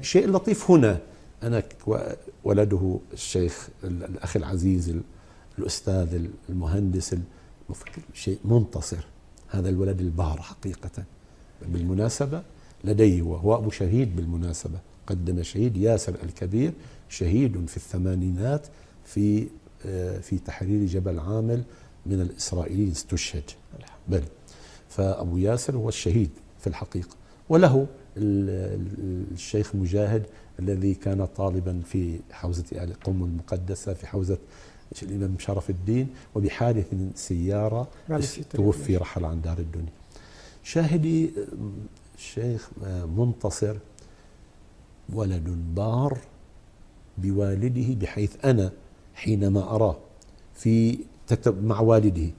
الشيء اللطيف هنا أنا ولده الشيخ الأخ العزيز الأستاذ المهندس المفكر شيء منتصر، هذا الولد البار حقيقة بالمناسبة لديه، وهو أبو شهيد بالمناسبة، قدم شهيد ياسر الكبير، شهيد في الثمانينات في تحرير جبل عامل من الإسرائيليين، استشهد بل. فأبو ياسر هو الشهيد في الحقيقة. وله الشيخ مجاهد الذي كان طالبا في حوزة آل قم المقدسة في حوزة الإمام شرف الدين، وبحادث سيارة توفي رحل عن دار الدنيا. شاهدي الشيخ منتصر ولد بار بوالده، بحيث أنا حينما أراه مع والده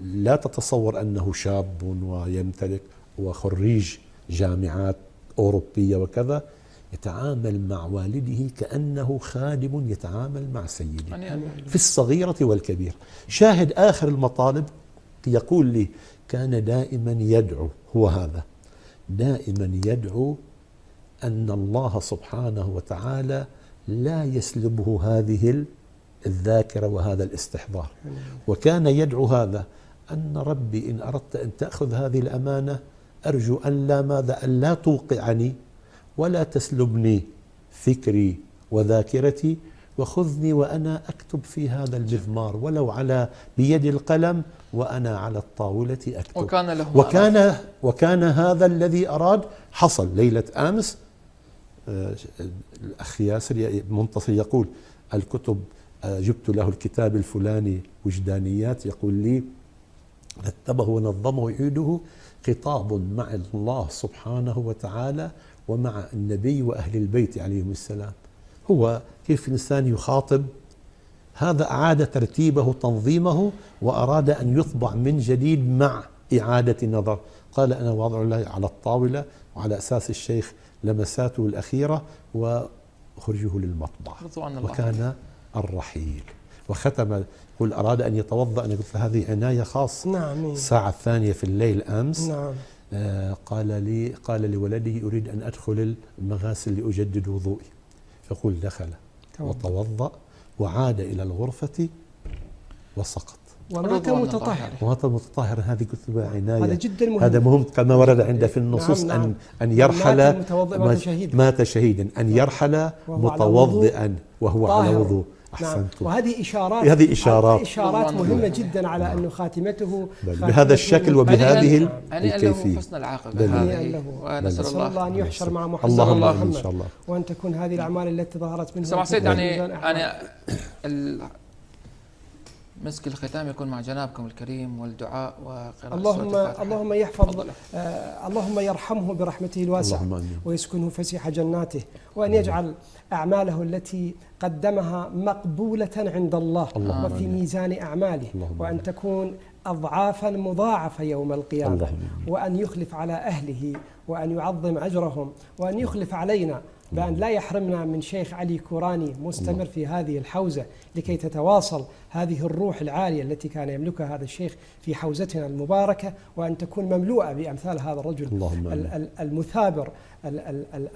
لا تتصور أنه شاب ويمتلك وخريج جامعات أوروبية وكذا، يتعامل مع والده كأنه خادم يتعامل مع سيده في الصغيرة والكبيرة. شاهد آخر المطالب يقول لي كان دائما يدعو، هو هذا دائما يدعو أن الله سبحانه وتعالى لا يسلبه هذه الذاكرة وهذا الاستحضار، وكان يدعو هذا أن ربي إن أردت أن تأخذ هذه الأمانة أرجو أن لا توقعني ولا تسلبني فكري وذاكرتي، وخذني وأنا أكتب في هذا المضمار ولو بيد القلم وأنا على الطاولة أكتب. وكان هذا الذي أراد حصل. ليلة أمس الأخ ياسر منتصر يقول الكتب، جبت له الكتاب الفلاني وجدانيات، يقول لي رتبه ونظمه يعيده خطاب مع الله سبحانه وتعالى ومع النبي وأهل البيت عليهم السلام. هو كيف الإنسان يخاطب، هذا أعاد ترتيبه تنظيمه وأراد أن يطبع من جديد مع إعادة نظر. قال أنا واضع الله على الطاولة وعلى أساس الشيخ لمساته الأخيرة وأخرجه للمطبعة. وكان الرحيل وختم يقول أراد أن يتوضأ، أنا قلت له هذه عناية خاصة. نعم. الساعة الثانية في الليل أمس. نعم. قال لولده أريد أن أدخل المغاسل لأجدد وضوئي، يقول دخل وتوضأ وعاد إلى الغرفة وسقط ومات متطهر. ومات متطهر. هذه كتب عناية، هذا جدا مهم. هذا مهم كما ورد عند في النصوص. نعم. أن يرحل مات شهيدا أن يرحل متوضئا وهو على وضوء. أحسنتم. وهذه إشارات مهمة جدا على أنه خاتمته بهذا الشكل وبهذه الكيفية. حسن العاقبة هذه، ونسأل الله أن يحشر مع محمد اللهم إن شاء الله، وأن تكون هذه الأعمال التي ظهرت منه. سمع سيد، مسك الختام يكون مع جنابكم الكريم والدعاء وقراءة اللهم يرحمه برحمته الواسعة ويسكنه فسيح جناته، وأن يجعل أعماله التي قدمها مقبولة عند الله وفي ميزان أعماله، وأن تكون أضعافا مضاعفة يوم القيامة، وأن يخلف على أهله وأن يعظم أجرهم، وأن يخلف علينا بأن لا يحرمنا من شيخ علي كوراني مستمر في هذه الحوزة، لكي تتواصل هذه الروح العالية التي كان يملكها هذا الشيخ في حوزتنا المباركة، وأن تكون مملوءة بأمثال هذا الرجل المثابر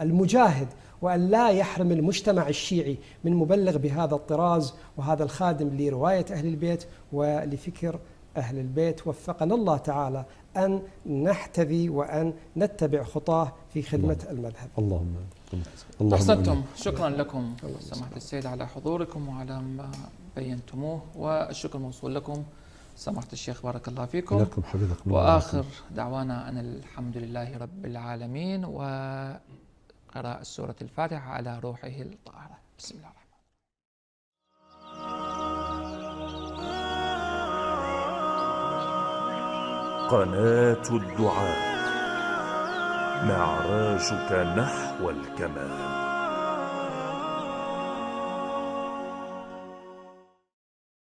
المجاهد، وأن لا يحرم المجتمع الشيعي من مبلغ بهذا الطراز وهذا الخادم لرواية أهل البيت ولفكر أهل البيت. وفقنا الله تعالى أن نحتذي وأن نتبع خطاه في خدمة المذهب. اللهم أحسنتم. شكرا لكم سماحة السيد على حضوركم وعلى ما بينتموه، والشكر موصول لكم سماحة الشيخ، بارك الله فيكم. لكم حفظكم. وآخر دعوانا أن الحمد لله رب العالمين، وقراءة سورة الفاتحة على روحه الطاهرة. بسم الله الرحمن الرحيم. قناة الدعاء، معراجك نحو الكمال.